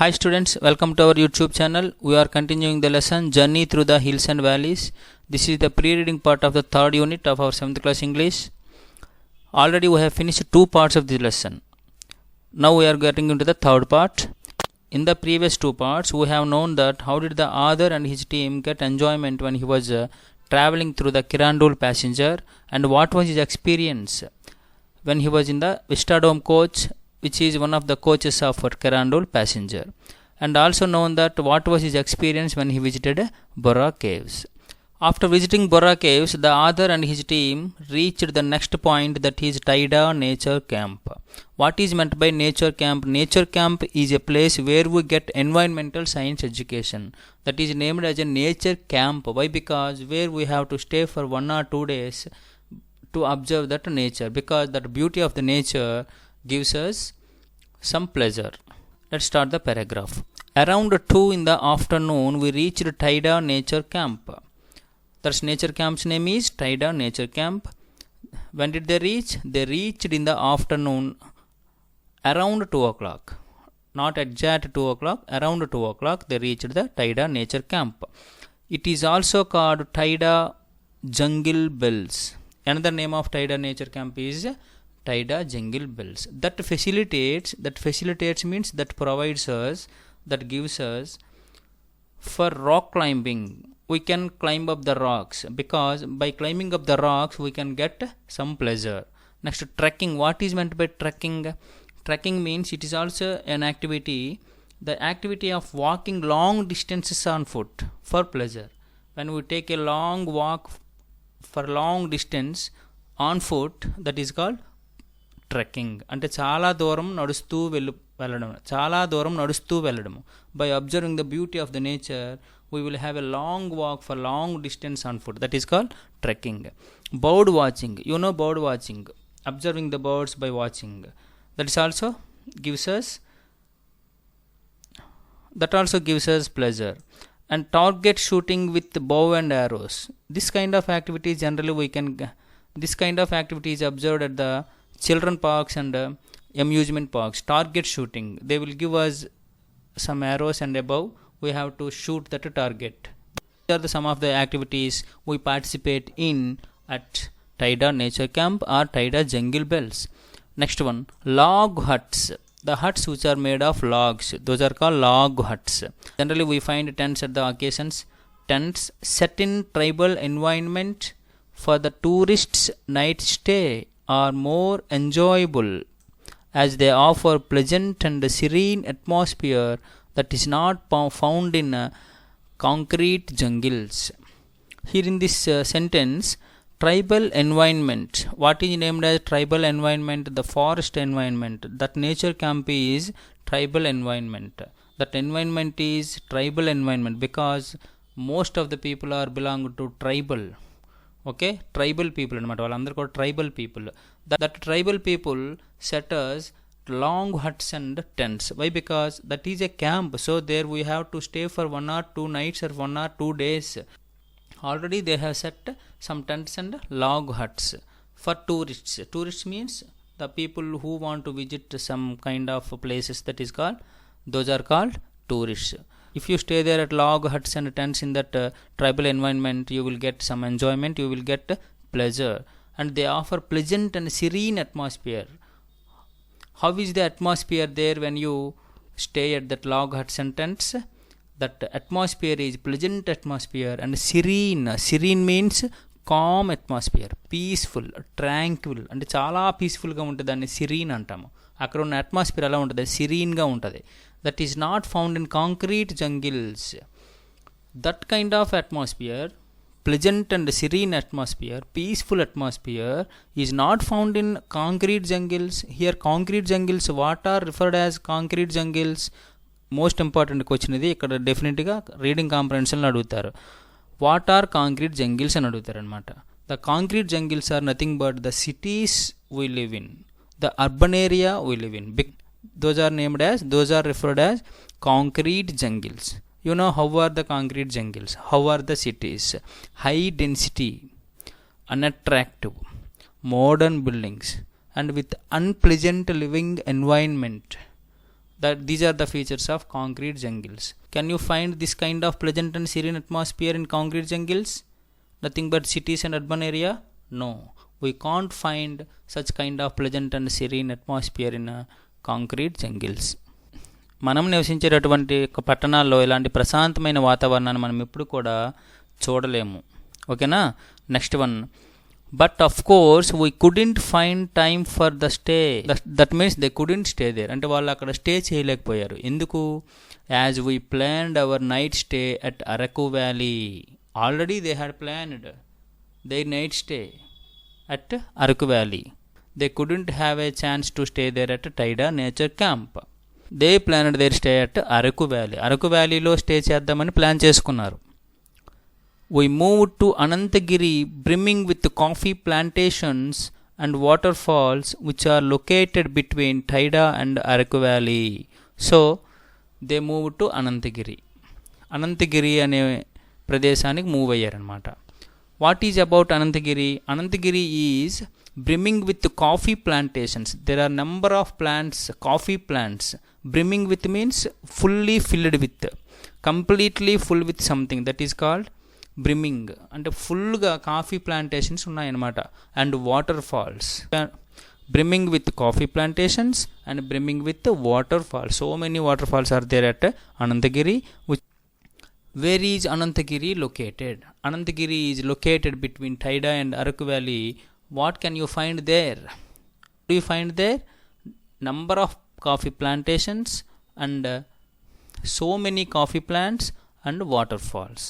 Hi students, welcome to our YouTube channel. We are continuing the lesson Journey Through the Hills and Valleys. This is the pre-reading part of the third unit of our 7th class English. Already we have finished two parts of this lesson. Now we are getting into the third part. In the previous two parts, we have known that how did the author and his team get enjoyment when he was traveling through the Kirandul passenger, and what was his experience when he was in the Vistadome coach, which is one of the coaches of Kirandul passenger, and also known that what was his experience when he visited Borra caves. After visiting Borra caves, the author and his team reached the next point, that is Taida nature camp. What is meant by nature camp? Nature camp is a place where we get environmental science education. That is named as a nature camp. Why? Because where we have to stay for 1 or 2 days to observe that nature, because that beauty of the nature gives us some pleasure. Let's start the paragraph. Around 2 in the afternoon, we reached Taida nature camp. That's nature camp's name is Taida nature camp. When did they reach? They reached in the afternoon around 2 o'clock. Not exact 2 o'clock, around 2 o'clock they reached the Taida nature camp. It is also called Taida Jungle Bells. Another name of Taida nature camp is Taida Jungle Bells. That facilitates means that provides us, that gives us for rock climbing. We can climb up the rocks, because by climbing up the rocks we can get some pleasure. Next, trekking. What is meant by trekking? Trekking means it is also an activity, the activity of walking long distances on foot for pleasure. When we take a long walk for long distance on foot, that is called trekking. అంటే చాలా దూరం నడుస్తూ వెళ్ళడం. By observing the beauty of the nature, we will have a long walk for long distance on foot. That is called trekking. Bird watching. You know bird watching. Observing the birds by watching. That also gives us pleasure. And target shooting with bow and arrows. This kind of activity generally this kind of activity is observed at the children parks and amusement parks. Target shooting. They will give us some arrows and a bow. We have to shoot that target. These are some of the activities we participate in at Taida nature camp or Taida Jungle Bells. Next one, log huts. The huts which are made of logs, those are called log huts. Generally we find tents at the occasions. Tents set in tribal environment for the tourists' night stay are more enjoyable, as they offer pleasant and serene atmosphere that is not found in concrete jungles. Here in this sentence, tribal environment. What is named as tribal environment? The forest environment. That nature camp is tribal environment. That environment is tribal environment because most of the people are belong to tribal. Okay, tribal people anamata, vallandaru kuda tribal people. That tribal people set us long huts and tents. Why? Because that is a camp, so there we have to stay for 1 or 2 nights or 1 or 2 days. Already they have set some tents and log huts for tourists. Tourists means the people who want to visit some kind of places, that is called, those are called tourists. If you stay there at log huts and tents in that tribal environment, you will get some enjoyment, you will get pleasure, and they offer pleasant and serene atmosphere. How is the atmosphere there when you stay at that log huts and tents? That atmosphere is pleasant atmosphere and serene. Serene means calm atmosphere, peaceful, tranquil, అంటే చాలా పీస్ఫుల్గా ఉంటుంది, దాన్ని serene అంటాము. అక్కడ ఉన్న atmosphere ఎలా ఉంటుంది? సిరీన్గా ఉంటుంది. That is not found in concrete jungles. That kind of atmosphere, pleasant and serene atmosphere, peaceful atmosphere, is not found in concrete jungles. Here concrete jungles, what are referred as concrete jungles? Most important question ఇది. ఇక్కడ డెఫినెట్గా reading కాంప్రహెన్షన్లో అడుగుతారు. What are concrete jungles అని అడుగుతారు అనమాట. The concrete jungles are nothing but the cities we live in, the urban area we live in. Those are referred as concrete jungles. You know how are the concrete jungles? How are the cities? High density, unattractive, modern buildings, and with unpleasant living environment. That these are the features of concrete jungles. Can you find this kind of pleasant and serene atmosphere in concrete jungles? Nothing but cities and urban area? No, we can't find such kind of pleasant and serene atmosphere in concrete jungles. మనం నివసించేటటువంటి పట్టణాల్లో ఇలాంటి ప్రశాంతమైన వాతావరణాన్ని మనం ఎప్పుడు కూడా చూడలేము. ఓకేనా? Next one, but of course we couldn't find time for the stay. That means they couldn't stay there. అంటే వాళ్ళు అక్కడ స్టే చేయలేకపోయారు. ఎందుకు? As we planned our night stay at Araku valley. Already they had planned their night stay at Araku Valley. They couldn't have a chance to stay there at Taida nature camp. They planned their stay at Araku Valley. Araku Valley lo stay cheddamani plan cheskunnaru. We moved to Anantagiri, brimming with coffee plantations and waterfalls which are located between Taida and Araku Valley. So they moved to Anantagiri. Anantagiri ane pradeశానికి move అయ్యారనమాట. What is about Anantagiri? Anantagiri is brimming with coffee plantations. There are number of plants, coffee plants. Brimming with means fully filled with, completely full with something. That is called brimming. And full ga coffee plantations unnayannamata. And waterfalls. Brimming with coffee plantations and brimming with waterfalls. So many waterfalls are there at Anantagiri. Where is Anantagiri located? Anantagiri is located between Taida and Araku Valley. What can you find there? Do you find there? Number of coffee plantations and so many coffee plants and waterfalls.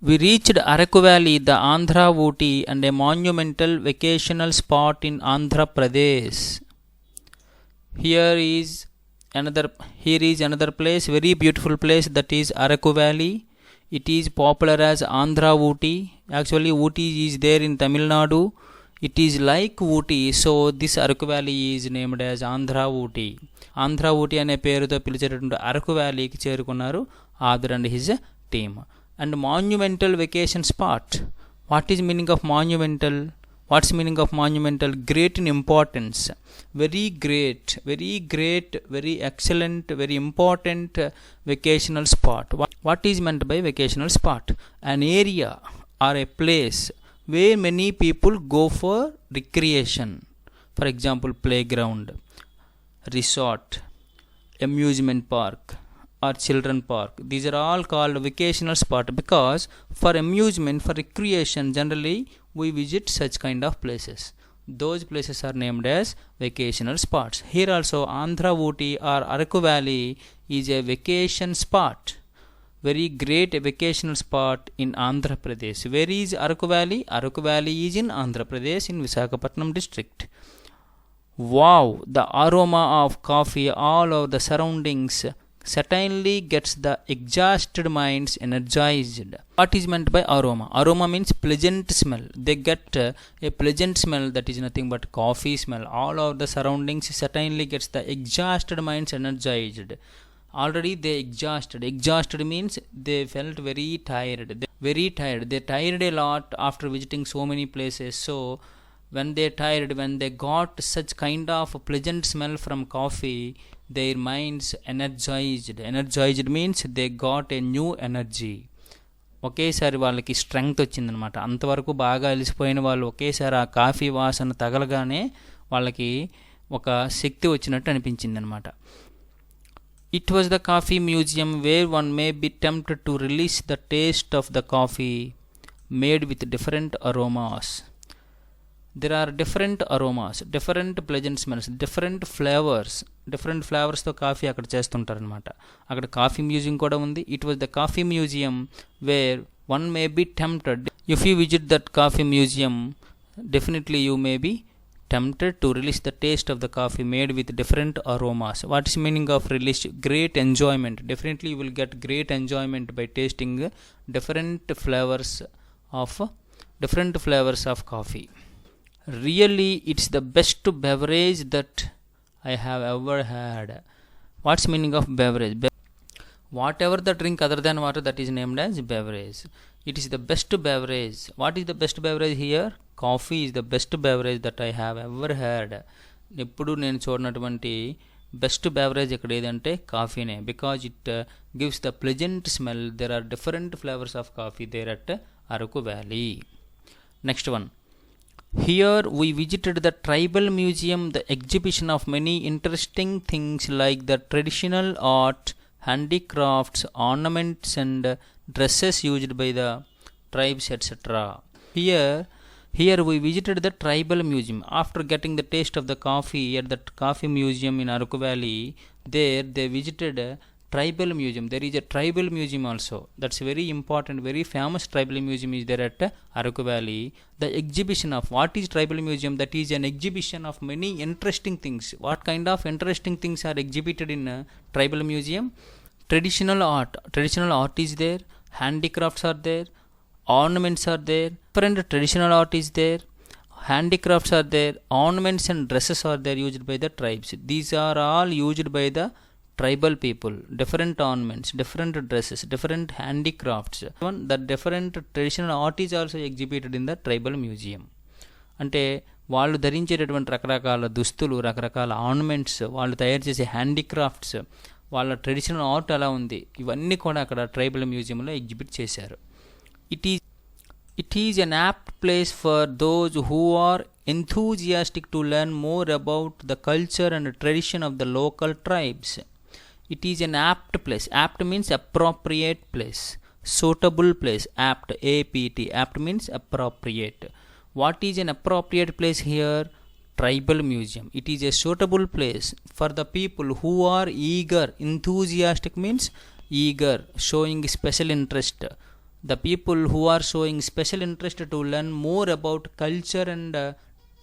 We reached Araku Valley, the Andhra Ooty, and a monumental vacational spot in Andhra Pradesh. Here is another place, very beautiful place, that is Araku Valley. It is popular as Andhra Ooty. Actually Ooty is there in Tamil Nadu. It is like Ooty, so this Araku Valley is named as Andhra Ooty. Andhra Ooty ane పేరుతో పిలిచేటటువంటి అరకు వ్యాలీకి చేరుకున్నారు other and his team. And monumental vacation spot. What is meaning of monumental? What's meaning of monumental? Great in importance. Very great, very excellent, very important vacational spot. What is meant by vacational spot? An area or a place where many people go for recreation. For example, playground, resort, amusement park or children park. These are all called vacational spot because for amusement, for recreation, generally we visit such kind of places. Those places are named as vacational spots. Here also Andhra Ooty or Araku Valley is a vacation spot. Very great vacational spot in Andhra Pradesh. Where is Araku Valley? Araku Valley is in Andhra Pradesh in Visakhapatnam district. Wow, the aroma of coffee all over the surroundings certainly gets the exhausted minds energized. What is meant by aroma? Aroma means pleasant smell. They get a pleasant smell, that is nothing but coffee smell. All over the surroundings certainly gets the exhausted minds energized. Already they exhausted. Exhausted means they felt very tired. They tired a lot after visiting so many places. So when they tired, when they got such kind of pleasant smell from coffee, their minds energized means they got a new energy. ఒకేసారి వాళ్ళకి strength వచ్చిందనమాట. అంతవరకు బాగా అలసిపోయిన వాళ్ళు ఒకేసారి ఆ coffee వాసన తగలగానే వాళ్ళకి ఒక శక్తి వచ్చినట్టు అనిపించిందనమాట. It was the coffee museum where one may be tempted to release the taste of the coffee made with different aromas. There are different aromas, different pleasant smells, different ఫ్లేవర్స్తో కాఫీ అక్కడ చేస్తుంటారనమాట. అక్కడ కాఫీ మ్యూజియం కూడా ఉంది. It was the coffee museum where one may be tempted. If you visit that coffee museum, definitely you may be tempted to release the taste of the coffee made with different aromas. What is meaning of release? Great enjoyment. Definitely you will get great enjoyment by tasting different flavors of coffee. Really, it's the best beverage that I have ever had. What's meaning of beverage? Whatever the drink other than water, that is named as beverage. It is the best beverage. What is the best beverage here? Coffee is the best beverage that I have ever had. ఎప్పుడు నేను చూడనటువంటి best beverage ఇక్కడ ఏదంటే కాఫీనే, because it gives the pleasant smell. There are different flavours of coffee there at Araku valley. Next one, here we visited the tribal museum, the exhibition of many interesting things like the traditional art, handicrafts, ornaments and dresses used by the tribes, etc. Here we visited the tribal museum. After getting the taste of the coffee at the coffee museum in Araku Valley, there they visited a tribal museum. There is a tribal museum also. That's very important, very famous tribal museum is there at Araku Valley. The exhibition of what is tribal museum? That is an exhibition of many interesting things. What kind of interesting things are exhibited in tribal museum? Traditional art is there, handicrafts are there, ornaments are there, different traditional art is there, handicrafts are there, ornaments and dresses are there used by the tribes. These are all used by the tribal people. Different ornaments, different dresses, different handicrafts. The different traditional art is also exhibited in the tribal museum. అంటే వాళ్ళు ధరించేటటువంటి రకరకాల దుస్తులు, రకరకాల ornaments, వాళ్ళు తయారు చేసే handicrafts, వాళ్ళ traditional art ఎలా ఉంది, ఇవన్నీ కూడా అక్కడ ట్రైబల్ మ్యూజియంలో ఎగ్జిబిట్ చేశారు. It is an apt place for those who are enthusiastic to learn more about the culture and tradition of the local tribes. It is an apt place. Apt means appropriate place, suitable place. Apt, apt, apt means appropriate. What is an appropriate place here? Tribal museum. It is a suitable place for the people who are eager. Enthusiastic means eager, showing special interest. The people who are showing special interest to learn more about culture and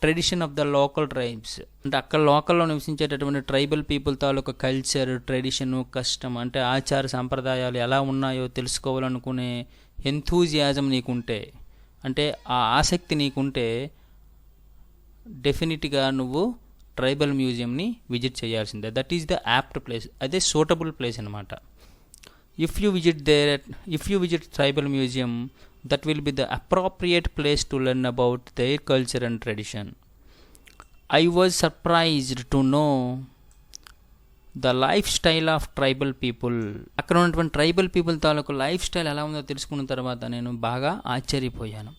tradition of the local tribes. అంటే అక్కడ లోకల్లో నివసించేటటువంటి tribal people తాలూకా culture, tradition, custom అంటే ఆచార సంప్రదాయాలు ఎలా ఉన్నాయో తెలుసుకోవాలనుకునే enthusiasm నీకుంటే, అంటే ఆ ఆసక్తి నీకుంటే డెఫినెట్గా నువ్వు ట్రైబల్ మ్యూజియంని విజిట్ చేయాల్సిందే. That is the apt place, అదే సూటబుల్ ప్లేస్ అనమాట. If you visit tribal museum, that will be the appropriate place to learn about their culture and tradition. I was surprised to know the lifestyle of tribal people. అక్కడ ఉన్నటువంటి tribal people తాలూకు life style ఎలా ఉందో తెలుసుకున్న తర్వాత నేను బాగా ఆశ్చర్యపోయాను.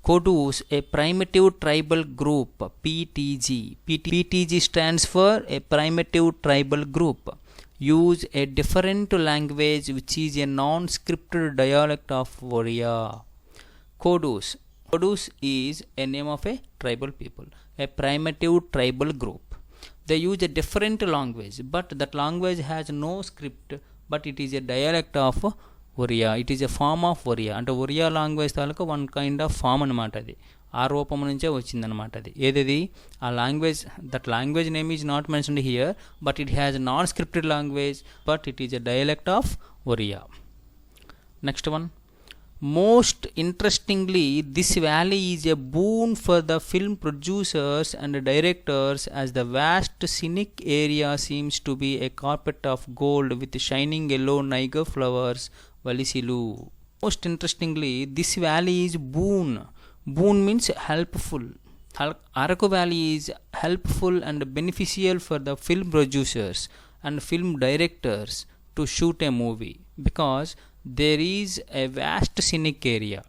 Kodus, a primitive tribal group, PTG. PTG stands for a primitive tribal group. Use a different language which is a non-scripted dialect of Oriya. Kodus is a name of a tribal people, a primitive tribal group. They use a different language, but that language has no script, but it is a dialect of Oriya. It is a form of Oriya. అంటే Oriya language తాలూకా one kind of form అనమాట. అది ఆ రూపం నుంచే వచ్చిందనమాట. అది ఏది ఆ language, that language name is not mentioned here, but it has non scripted language, but it is a dialect of Oriya. Next one, most interestingly this valley is a boon for the film producers and directors as the vast scenic area seems to be a carpet of gold with shining yellow niger flowers, valisilu. Most interestingly, this valley is boon. Boon means helpful. Araku Valley is helpful and beneficial for the film producers and film directors to shoot a movie because there is a vast scenic area.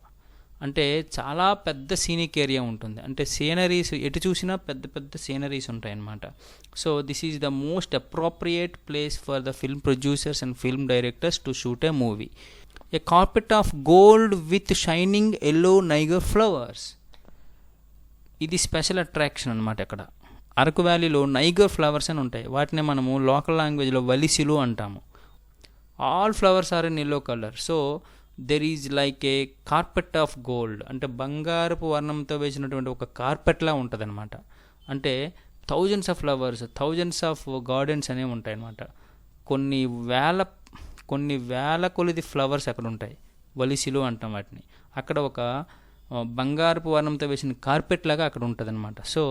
అంటే చాలా పెద్ద scenic area ఉంటుంది. అంటే sceneries ఎటు చూసినా పెద్ద పెద్ద sceneries ఉంటాయన్నమాట. So this is the most appropriate place for the film producers and film directors to shoot A movie. A carpet of gold with shining yellow niger flowers. ఇది special attraction అనమాట. ఇక్కడ అరకు వ్యాలీలో niger flowers అని ఉంటాయి. వాటిని మనము local లాంగ్వేజ్లో వలిసిలు అంటాము. All flowers are in yellow colour. So there is like a carpet of gold, అంటే బంగారపు వర్ణంతో వేసినటువంటి ఒక కార్పెట్లా ఉంటుంది అనమాట. అంటే thousands of flowers, thousands of gardens అనేవి ఉంటాయి అన్నమాట. కొన్ని వేల కొలిది ఫ్లవర్స్ అక్కడ ఉంటాయి. వలిసిలు అంటాం వాటిని. అక్కడ ఒక బంగారపు వర్ణంతో వేసిన కార్పెట్ లాగా అక్కడ ఉంటుంది అనమాట. So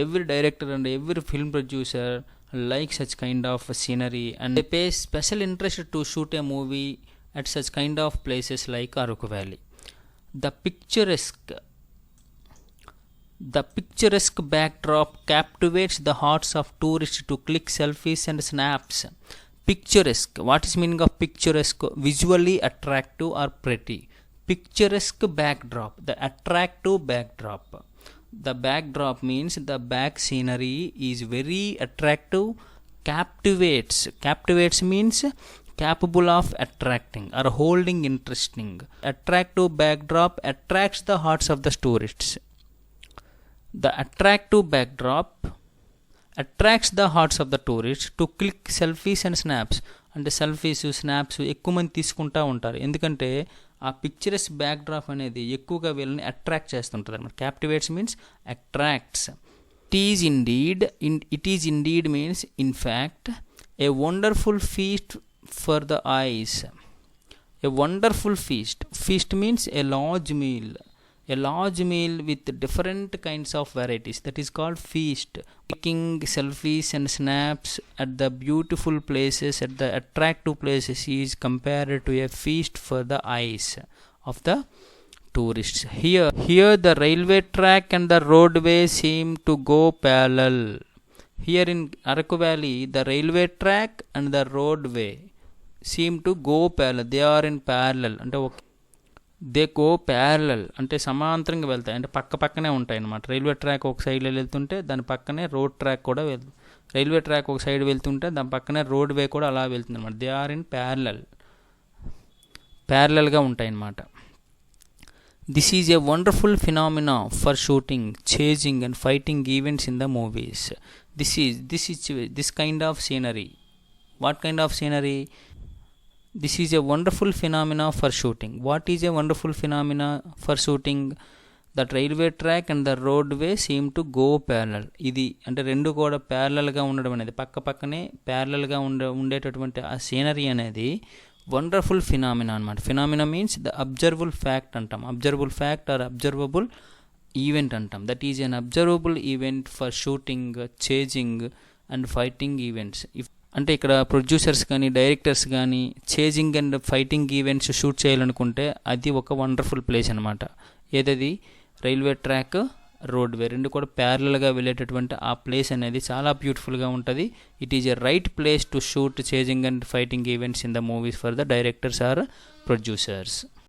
every director and every film producer like such kind of scenery and they pay special interest to shoot a movie at such kind of places like Araku Valley. The The picturesque backdrop captivates the hearts of tourists to click selfies and snaps. Picturesque. What is meaning of picturesque? Visually attractive or pretty. Picturesque backdrop. The attractive backdrop. The backdrop means the back scenery is very attractive. Captivates. Captivates means capable of attracting or holding interesting. Attractive backdrop attracts the hearts of the tourists. The attractive backdrop attracts the hearts of the tourists to click selfies and snaps. అంటే selfies snaps ఎక్కువ మంది తీసుకుంటూ ఉంటారు, ఎందుకంటే ఆ పిక్చరస్ backdrop అనేది ఎక్కువగా వీళ్ళని అట్రాక్ట్ చేస్తుంటుంది అనమాట. Captivates means attracts. It is indeed means in fact a wonderful feast for the eyes. A wonderful feast. Feast means a large meal. A large meal with different kinds of varieties, that is called feast. Taking selfies and snaps at the beautiful places, at the attractive places, is compared to a feast for the eyes of the tourists. Here the railway track and the roadway seem to go parallel. Here in Araku Valley, the railway track and the roadway seem to go parallel. They are in parallel. అంటే they go parallel అంటే సమాంతరంగా వెళ్తాయి, అంటే పక్క పక్కనే ఉంటాయి అన్నమాట. Railway track ఒక సైడ్లో వెళ్తుంటే దాని పక్కనే రోడ్ ట్రాక్ కూడా వెళ్తుంది. రైల్వే ట్రాక్ ఒక సైడ్ వెళ్తుంటే దాని పక్కనే రోడ్ వే కూడా అలా వెళ్తుంది అనమాట. దే ఆర్ ఇన్ ప్యారలల్గా ఉంటాయి అన్నమాట. This is a wonderful phenomena for shooting, chasing and fighting events in the movies. This kind of scenery. What kind of scenery? This is a wonderful phenomena for shooting. What is a wonderful phenomena for shooting? That railway track and the roadway seem to go parallel. ఇది అంటే రెండు కూడా ప్యారలల్గా ఉండడం అనేది, పక్క పక్కనే ప్యారలల్గా ఉండేటటువంటి ఆ సీనరీ అనేది వండర్ఫుల్ ఫినామినా అనమాట. Phenomena means the observable fact అంటాం. Observable fact or observable event అంటాం. That is an observable event for shooting, chasing and fighting events. అంటే ఇక్కడ ప్రొడ్యూసర్స్ కానీ డైరెక్టర్స్ కానీ chasing and fighting events shoot చేయాలనుకుంటే అది ఒక వండర్ఫుల్ ప్లేస్ అనమాట. ఏదది? రైల్వే ట్రాక్, రోడ్వే రెండు కూడా ప్యారలల్గా వెళ్ళేటటువంటి ఆ ప్లేస్ అనేది చాలా బ్యూటిఫుల్గా ఉంటుంది. It is a right place to shoot chasing and fighting events in the movies for the directors or producers.